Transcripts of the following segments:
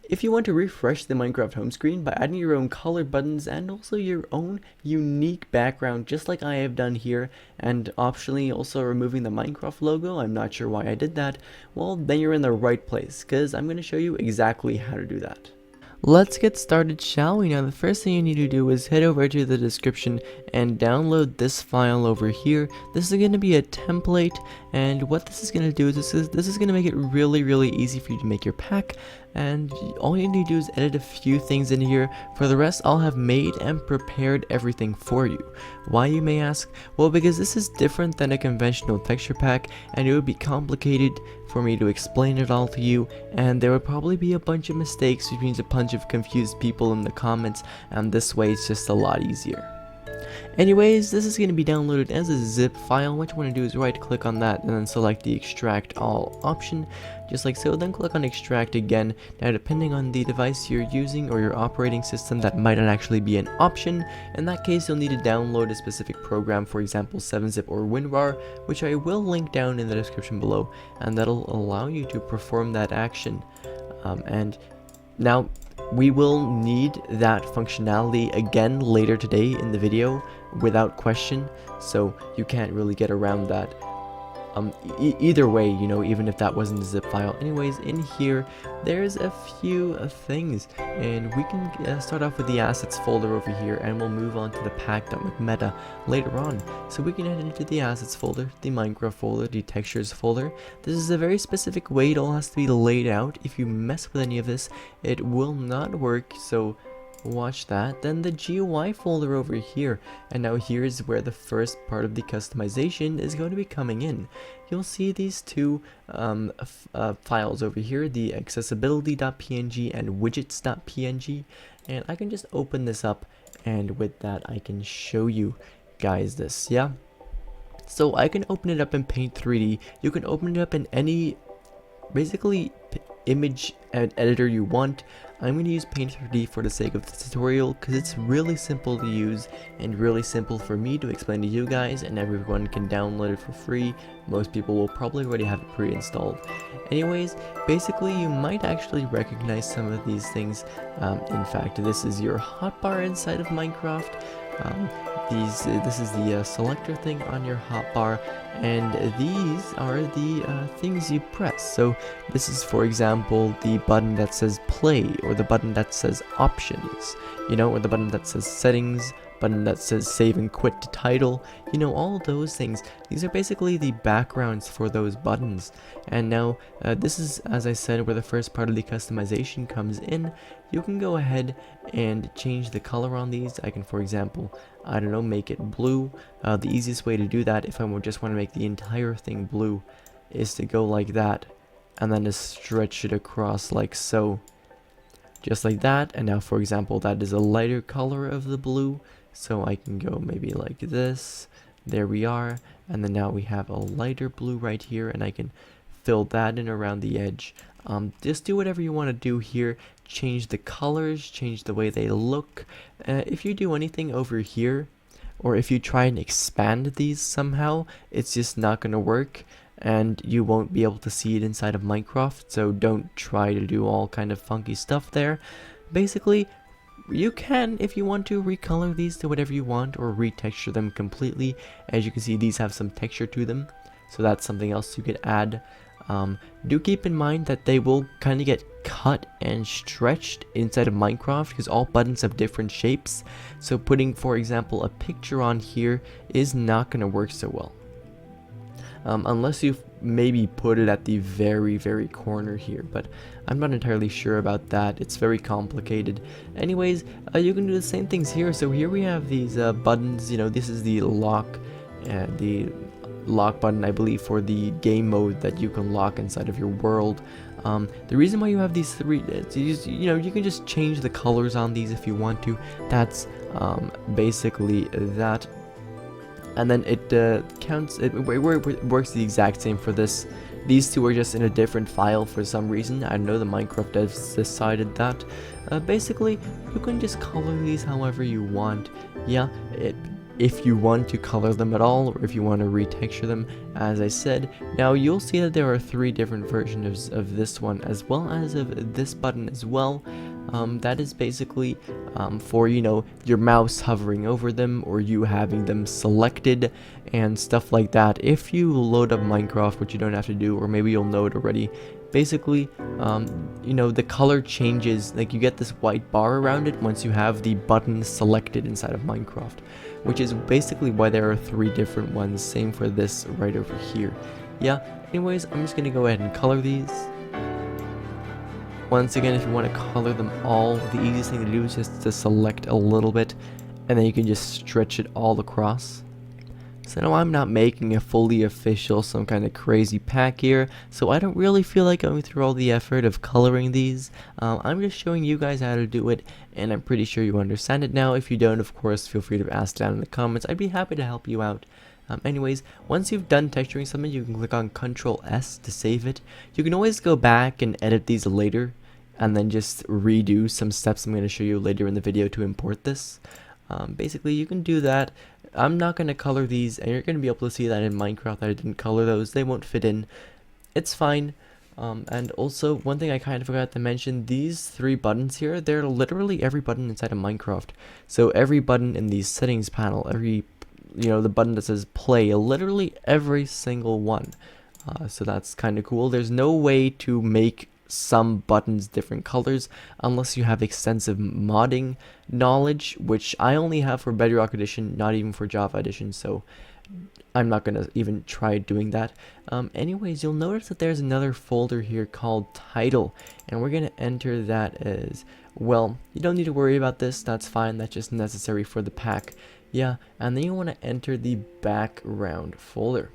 If you want to refresh the Minecraft home screen by adding your own color buttons and also your own unique background, just like I have done here, and optionally also removing the Minecraft logo, I'm not sure why I did that, well, then you're in the right place, because I'm going to show you exactly how to do that. Let's get started, shall we? Now, the first thing you need to do is head over to the description and download this file over here. This is going to be a template, and what this is going to do is this is going to make it really easy for you to make your pack. And all you need to do is edit a few things in here. For the rest, I'll have made and prepared everything for you. Why, you may ask? Well, because this is different than a conventional texture pack, and it would be complicated for me to explain it all to you, and there would probably be a bunch of mistakes, which means a bunch of confused people in the comments, and this way it's just a lot easier. Anyways, this is going to be downloaded as a zip file. What you want to do is right click on that and then select the extract all option, just like so, then click on extract again. Now, depending on the device you're using or your operating system, that might not actually be an option. In that case, you'll need to download a specific program, for example 7-zip or WinRAR, which I will link down in the description below, and that'll allow you to perform that action. And now we will need that functionality again later today in the video without question, so you can't really get around that. Either way, you know, even if that wasn't a zip file. Anyways, in here there's a few things, and we can start off with the assets folder over here, and we'll move on to the pack.mcmeta later on. So we can head into the assets folder, the Minecraft folder, the textures folder. This is a very specific way it all has to be laid out. If you mess with any of this, it will not work, so watch that. Then the GUI folder over here, and now here's where the first part of the customization is going to be coming in. You'll see these two files over here, the accessibility.png and widgets.png, and I can just open this up, and with that I can show you guys this. Yeah, so I can open it up in Paint 3D. You can open it up in any basically image editor you want. I'm going to use Paint 3D for the sake of the tutorial, because it's really simple to use and really simple for me to explain to you guys, and everyone can download it for free. Most people will probably already have it pre-installed. Anyways, basically you might actually recognize some of these things. In fact, this is your hotbar inside of Minecraft. This is the selector thing on your hotbar, and these are the things you press. So this is, for example, the button that says play, or the button that says options, you know, or the button that says settings, button that says save and quit to title, you know, all those things. These are basically the backgrounds for those buttons. And now this is, as I said, where the first part of the customization comes in. You can go ahead and change the color on these. I can, for example, I don't know, make it blue. The easiest way to do that, if I just want to make the entire thing blue, is to go like that and then just stretch it across like so, just like that. And now, for example, that is a lighter color of the blue, so I can go maybe like this. There we are, and then now we have a lighter blue right here, and I can fill that in around the edge. Just do whatever you want to do here. Change the colors, change the way they look. If you do anything over here, or if you try and expand these somehow, it's just not going to work, and you won't be able to see it inside of Minecraft, so don't try to do all kind of funky stuff there. Basically, you can, if you want to, recolor these to whatever you want, or retexture them completely. As you can see, these have some texture to them, so that's something else you could add. Do keep in mind that they will kind of get cut and stretched inside of Minecraft, because all buttons have different shapes. So putting, for example, a picture on here is not going to work so well. Unless you maybe put it at the very corner here, but I'm not entirely sure about that. It's very complicated. Anyways, you can do the same things here. So here we have these buttons. You know, this is the lock button, I believe, for the game mode that you can lock inside of your world. The reason why you have these three, you know, you can just change the colors on these if you want to. That's basically that. And then it counts, it works the exact same for this. These two are just in a different file for some reason. I know the Minecraft devs decided that. Basically, you can just color these however you want. Yeah, if you want to color them at all, or if you want to retexture them, as I said. Now you'll see that there are 3 different versions of this one, as well as of this button as well. That is basically for, you know, your mouse hovering over them, or you having them selected and stuff like that. If you load up Minecraft, which you don't have to do, or maybe you'll know it already, basically, you know, the color changes, like you get this white bar around it once you have the button selected inside of Minecraft, which is basically why there are 3 different ones. Same for this right over here. Yeah, anyways, I'm just gonna go ahead and color these. Once again, if you want to color them all, the easiest thing to do is just to select a little bit, and then you can just stretch it all across. So now I'm not making a fully official, some kind of crazy pack here, so I don't really feel like going through all the effort of coloring these. I'm just showing you guys how to do it, and I'm pretty sure you understand it now. If you don't, of course, feel free to ask down in the comments. I'd be happy to help you out. Anyways, once you've done texturing something, you can click on Ctrl S to save it. You can always go back and edit these later, and then just redo some steps I'm going to show you later in the video to import this. Basically, you can do that. I'm not going to color these, and you're going to be able to see that in Minecraft that I didn't color those. They won't fit in. It's fine. And also, one thing I kind of forgot to mention, these 3 buttons here, they're literally every button inside of Minecraft. So every button in the settings panel, every, you know, the button that says play, literally every single one. So that's kind of cool. There's no way to make some buttons different colors unless you have extensive modding knowledge, which I only have for Bedrock Edition, not even for Java Edition, so I'm not gonna even try doing that. Anyways, you'll notice that there's another folder here called title, and we're gonna enter that as well. You don't need to worry about this, that's fine, that's just necessary for the pack. Yeah, and then you want to enter the background folder.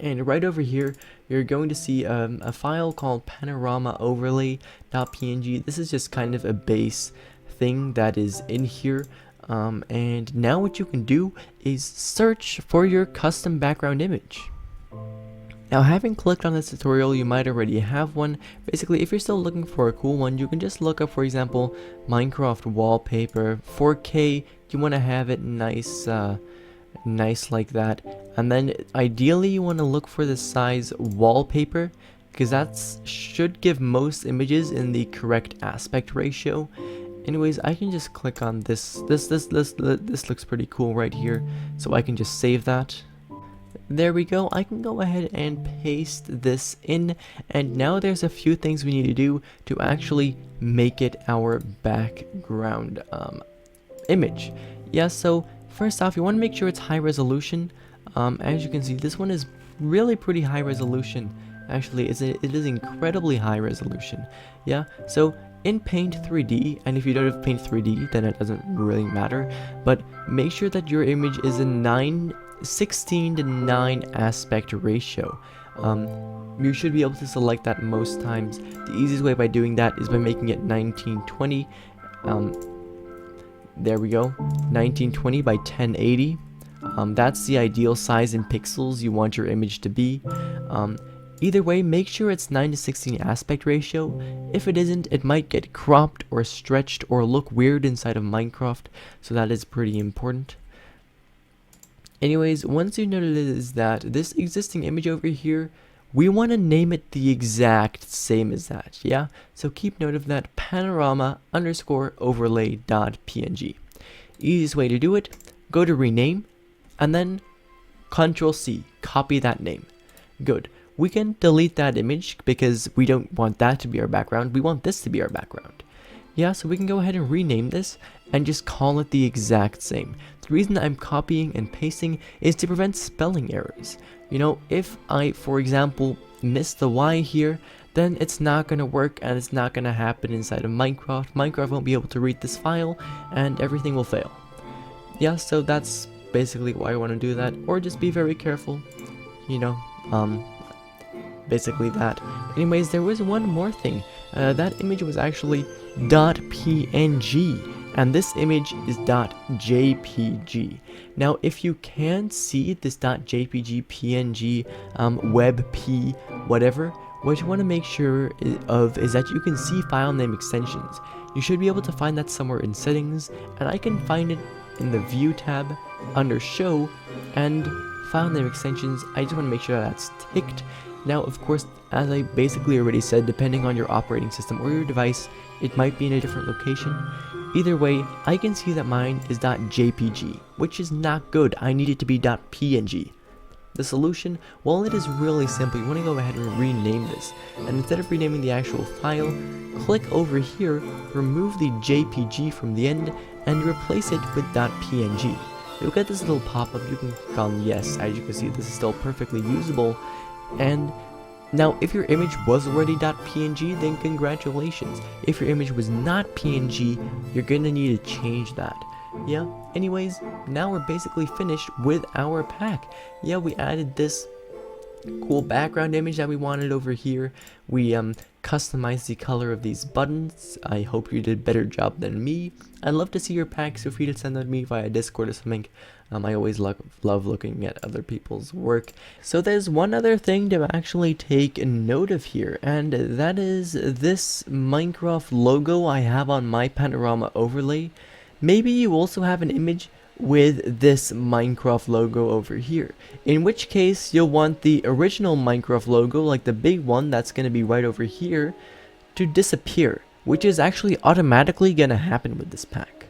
And right over here, you're going to see a file called panorama overlay.png. This is just kind of a base thing that is in here. And now what you can do is search for your custom background image. Now, having clicked on this tutorial, you might already have one. Basically, if you're still looking for a cool one, you can just look up, for example, Minecraft wallpaper 4K. You want to have it nice like that, and then ideally you want to look for the size wallpaper, because that should give most images in the correct aspect ratio. Anyways, I can just click on this looks pretty cool right here, so I can just save that. There we go. I can go ahead and paste this in, and now there's a few things we need to do to actually make it our background image. Yeah, so first off, you want to make sure it's high resolution. As you can see, this one is really pretty high resolution. Actually, it is incredibly high resolution. Yeah, so in Paint 3D, and if you don't have Paint 3D, then it doesn't really matter, but make sure that your image is a 16:9 aspect ratio. You should be able to select that most times. The easiest way by doing that is by making it 1920. There we go, 1920 by 1080. That's the ideal size in pixels you want your image to be. Either way, make sure it's 9:16 aspect ratio. If it isn't, it might get cropped or stretched or look weird inside of Minecraft, so that is pretty important. Anyways, once you notice that this existing image over here, we want to name it the exact same as that, yeah? So keep note of that, panorama_overlay.png. Easiest way to do it, go to rename, and then Ctrl+C, copy that name. Good. We can delete that image because we don't want that to be our background, we want this to be our background. Yeah, so we can go ahead and rename this and just call it the exact same. The reason I'm copying and pasting is to prevent spelling errors. You know, if I, for example, miss the Y here, then it's not going to work and it's not going to happen inside of Minecraft. Minecraft won't be able to read this file and everything will fail. Yeah, so that's basically why I want to do that, or just be very careful, you know, basically that. Anyways, there was one more thing. That image was actually .png, and this image is .jpg. Now, if you can't see this .jpg, png, webp, whatever, what you want to make sure of is that you can see file name extensions. You should be able to find that somewhere in settings, and I can find it in the view tab. under show and file name extensions, I just want to make sure that's ticked. Now, of course, as I basically already said, depending on your operating system or your device, it might be in a different location. Either way, I can see that mine is .jpg, which is not good. I need it to be .png. The solution, well, it is really simple. You want to go ahead and rename this. And instead of renaming the actual file, click over here, remove the JPG from the end, and replace it with .png. You'll get this little pop-up. You can click on yes. As you can see, this is still perfectly usable. And now, if your image was already .png, then congratulations. If your image was not PNG, you're gonna need to change that. Yeah, anyways, now we're basically finished with our pack. Yeah, we added this cool background image that we wanted over here. We customized the color of these buttons. I hope you did a better job than me. I'd love to see your pack, so feel free to send them to me via Discord or something. I always love looking at other people's work. So there's one other thing to actually take note of here, and that is this Minecraft logo I have on my panorama overlay. Maybe you also have an image with this Minecraft logo over here, in which case you'll want the original Minecraft logo, like the big one that's going to be right over here, to disappear, which is actually automatically going to happen with this pack.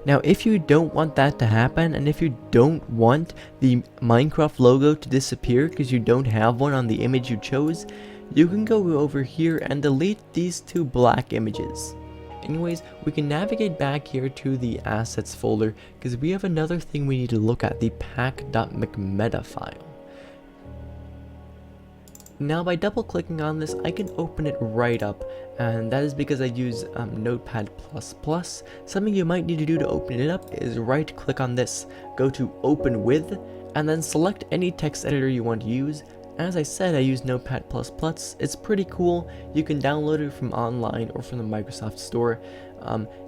Now, if you don't want that to happen, and if you don't want the Minecraft logo to disappear because you don't have one on the image you chose, you can go over here and delete these two black images. Anyways, we can navigate back here to the assets folder because we have another thing we need to look at, the pack.mcmeta file. Now, by double clicking on this, I can open it right up, and that is because I use Notepad++. Something you might need to do to open it up is right click on this, go to open with, and then select any text editor you want to use. As I said, I use Notepad++. It's pretty cool. You can download it from online or from the Microsoft Store.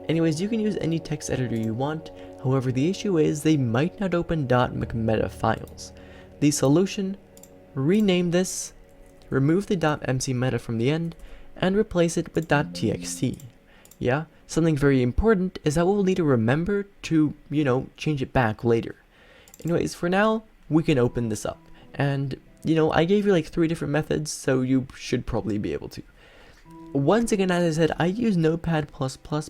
Anyways, you can use any text editor you want. However, the issue is they might not open .mcmeta files. The solution, rename this, remove the .mcmeta from the end, and replace it with .txt. Yeah, something very important is that we'll need to remember to, change it back later. Anyways, for now, we can open this up. And I gave you like 3 different methods, so you should probably be able to. Once again, as I said, I use Notepad++,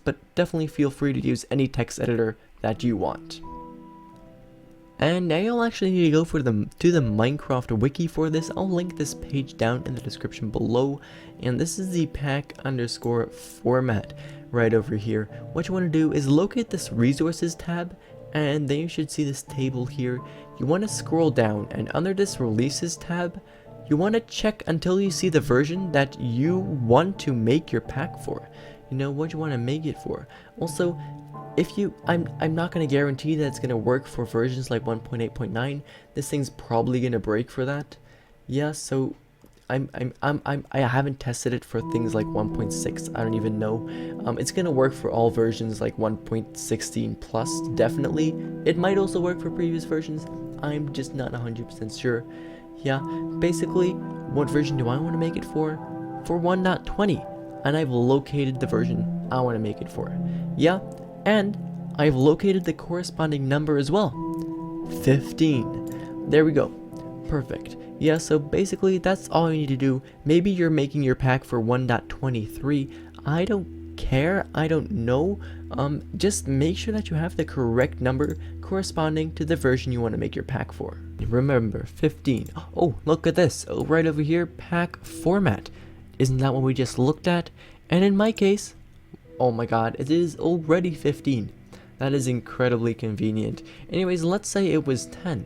but definitely feel free to use any text editor that you want. And now you'll actually need to go to the Minecraft wiki for this. I'll link this page down in the description below. And this is the pack_format right over here. What you want to do is locate this resources tab, and then you should see this table here. You want to scroll down, and under this releases tab, you want to check until you see the version that you want to make your pack for. What you want to make it for. Also, I'm not going to guarantee that it's going to work for versions like 1.8.9. This thing's probably going to break for that. Yeah, so I haven't tested it for things like 1.6. I don't even know. It's going to work for all versions like 1.16 plus, definitely. It might also work for previous versions. I'm just not 100% sure. Yeah, basically, what version do I want to make it for? For 1.20. And I've located the version I want to make it for. Yeah. And I've located the corresponding number as well. 15. There we go. Perfect. Yeah, so basically that's all you need to do. Maybe you're making your pack for 1.23. I don't care. I don't know. Just make sure that you have the correct number corresponding to the version you want to make your pack for. Remember, 15. Oh, look at this. Oh, right over here, pack format. Isn't that what we just looked at? And in my case, oh my god, it is already 15. That is incredibly convenient. Anyways, let's say it was 10.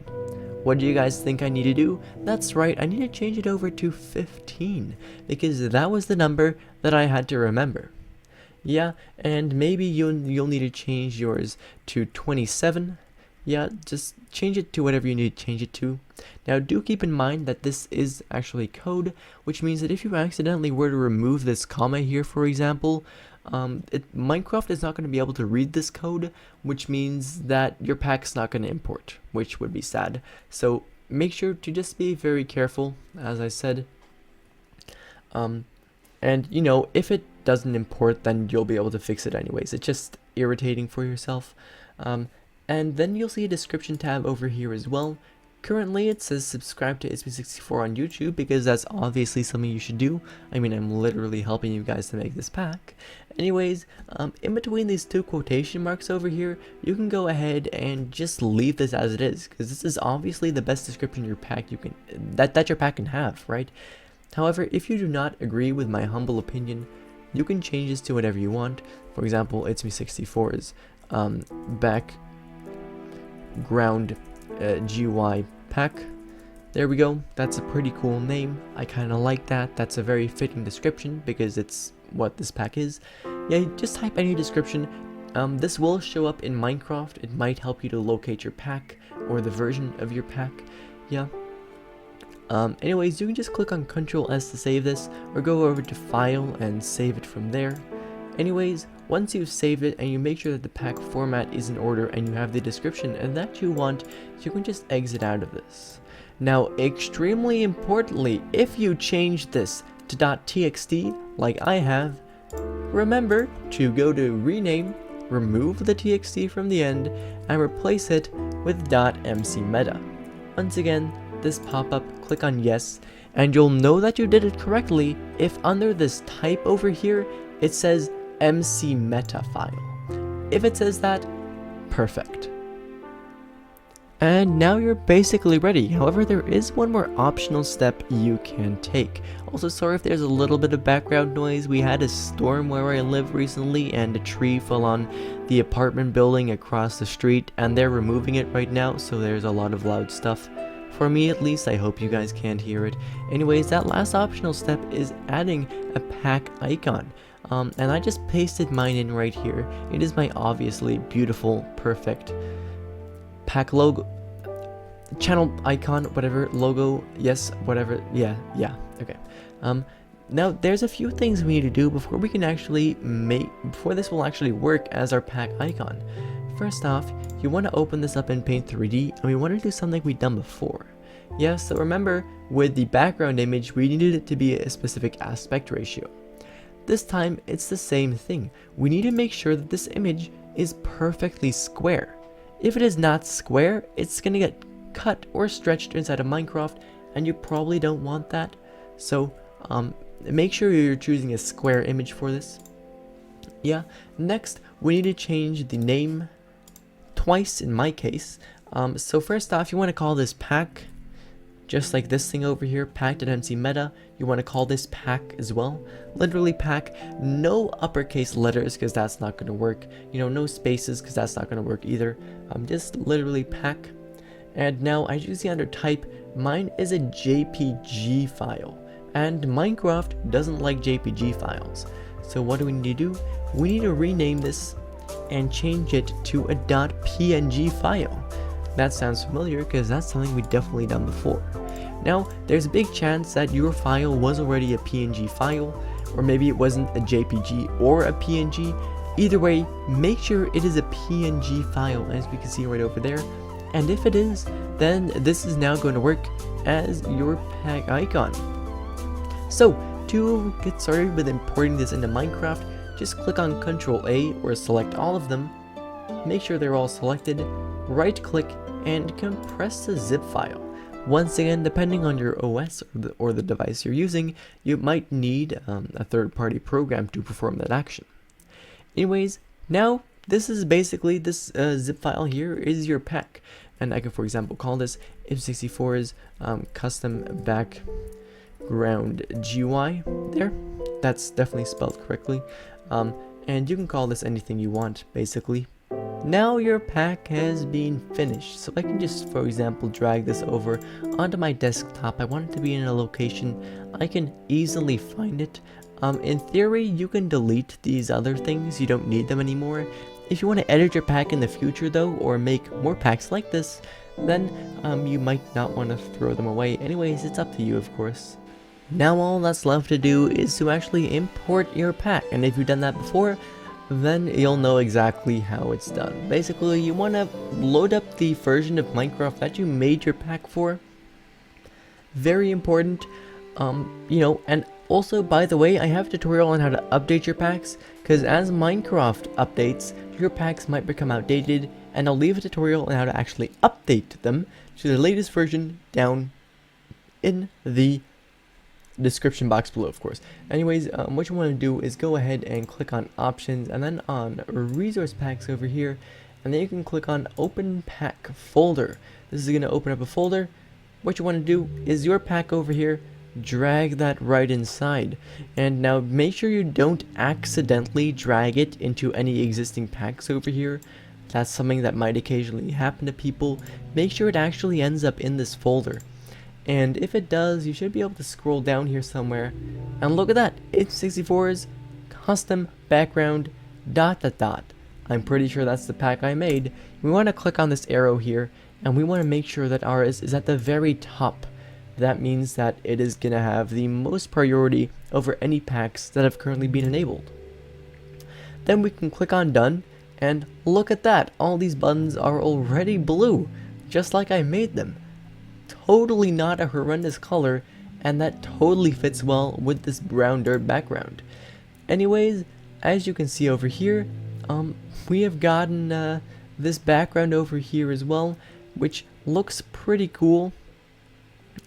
What do you guys think I need to do? That's right, I need to change it over to 15, because that was the number that I had to remember. Yeah, and maybe you'll need to change yours to 27. Yeah, just change it to whatever you need to change it to. Now, do keep in mind that this is actually code, which means that if you accidentally were to remove this comma here, for example, Minecraft is not going to be able to read this code, which means that your pack's not going to import, which would be sad. So make sure to just be very careful, as I said. And if it doesn't import, then you'll be able to fix it anyways. It's just irritating for yourself. And then you'll see a description tab over here as well. Currently it says subscribe to ISP64 on YouTube because that's obviously something you should do. I mean, I'm literally helping you guys to make this pack. Anyways, in between these two quotation marks over here, you can go ahead and just leave this as it is, because this is obviously the best description your pack that your pack can have, right? However, if you do not agree with my humble opinion, you can change this to whatever you want. For example, ISP64's background GUI pack. There we go. That's a pretty cool name. I kind of like that. That's a very fitting description because it's what this pack is. Yeah, just type any description. This will show up in Minecraft. It might help you to locate your pack or the version of your pack. Yeah. Anyways, you can just click on Ctrl S to save this, or go over to File and save it from there. Anyways, once you've saved it and you make sure that the pack format is in order and you have the description and that you want, you can just exit out of this. Now, extremely importantly, if you change this to .txt like I have, remember to go to rename, remove the txt from the end, and replace it with .mcmeta. Once again, this pop-up, click on yes, and you'll know that you did it correctly if under this type over here it says mcmeta file. If it says that, perfect. And now you're basically ready. However, there is one more optional step you can take. Also, sorry if there's a little bit of background noise. We had a storm where I live recently and a tree fell on the apartment building across the street, and they're removing it right now, so there's a lot of loud stuff. For me at least, I hope you guys can't hear it. Anyways, that last optional step is adding a pack icon. And I just pasted mine in right here. It is my obviously beautiful, perfect pack logo, channel icon, whatever, logo, yes, whatever, yeah, okay. Now there's a few things we need to do before we can actually before this will actually work as our pack icon. First off, you want to open this up in Paint 3D, and we want to do something we've done before. Yeah, so remember, with the background image, we needed it to be a specific aspect ratio. This time, it's the same thing. We need to make sure that this image is perfectly square. If it is not square, it's going to get cut or stretched inside of Minecraft, and you probably don't want that. So, make sure you're choosing a square image for this. Yeah, next, we need to change the name twice in my case. So first off, you want to call this pack, just like this thing over here, pack.mcmeta. You want to call this pack as well, literally pack. No uppercase letters because that's not going to work. You know, no spaces because that's not going to work either. Just literally pack. And now, as you see under type, mine is a JPG file, and Minecraft doesn't like JPG files. So what do we need to do? We need to rename this and change it to a .png file. That sounds familiar because that's something we've definitely done before. Now, there's a big chance that your file was already a PNG file, or maybe it wasn't a JPG or a PNG. Either way, make sure it is a PNG file, as we can see right over there. And if it is, then this is now going to work as your pack icon. So, to get started with importing this into Minecraft, just click on Ctrl A or select all of them, make sure they're all selected, right click, and compress the zip file. Once again, depending on your OS or the device you're using, you might need a third-party program to perform that action. Anyways, now this is basically, this zip file here is your pack, and I can, for example, call this ISP64's custom background GUI. There, that's definitely spelled correctly. And you can call this anything you want, basically. Now your pack has been finished, so I can just, for example, drag this over onto my desktop. I want it to be in a location I can easily find it. In theory, you can delete these other things, you don't need them anymore. If you want to edit your pack in the future though, or make more packs like this, then you might not want to throw them away. Anyways, it's up to you, of course. Now all that's left to do is to actually import your pack, and if you've done that before, then you'll know exactly how it's done. Basically, you want to load up the version of Minecraft that you made your pack for. Very important. You know, and also, by the way, I have a tutorial on how to update your packs, because as Minecraft updates, your packs might become outdated, and I'll leave a tutorial on how to actually update them to the latest version down in the description box below, of course. Anyways, what you want to do is go ahead and click on options and then on resource packs over here, and then you can click on open pack folder. This is going to open up a folder. What you want to do is your pack over here, drag that right inside, and now make sure you don't accidentally drag it into any existing packs over here. That's something that might occasionally happen to people. Make sure it actually ends up in this folder. And if it does, you should be able to scroll down here somewhere, and look at that, it's 64's custom background ... I'm pretty sure that's the pack I made. We want to click on this arrow here, and we want to make sure that ours is at the very top. That means that it is going to have the most priority over any packs that have currently been enabled. Then we can click on done, and look at that, all these buttons are already blue, just like I made them. Totally not a horrendous color, and that totally fits well with this brown dirt background. Anyways, as you can see over here, we have gotten this background over here as well, which looks pretty cool.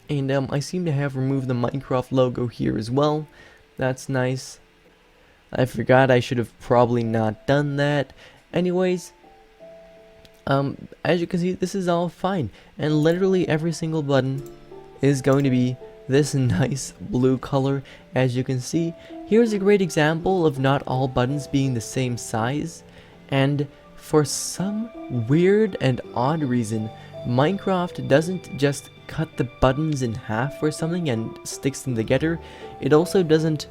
And I seem to have removed the Minecraft logo here as well. That's nice. I forgot, I should have probably not done that. Anyways, as you can see, this is all fine, and literally every single button is going to be this nice blue color. As you can see, here's a great example of not all buttons being the same size, and for some weird and odd reason, Minecraft doesn't just cut the buttons in half or something and sticks them together. It also doesn't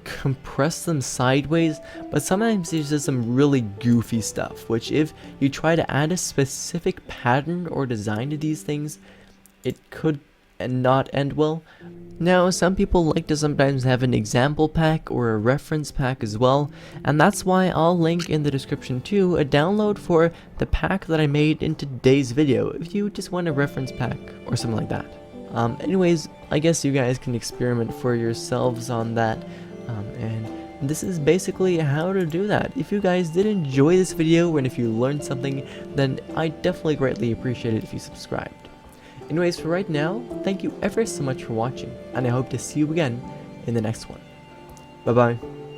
compress them sideways, but sometimes there's just some really goofy stuff, which if you try to add a specific pattern or design to these things, it could not end well. Now, some people like to sometimes have an example pack or a reference pack as well, and that's why I'll link in the description too a download for the pack that I made in today's video if you just want a reference pack or something like that. Anyways, I guess you guys can experiment for yourselves on that. And this is basically how to do that. If you guys did enjoy this video and if you learned something, then I definitely greatly appreciate it if you subscribed. Anyways, for right now, thank you ever so much for watching, and I hope to see you again in the next one. Bye bye.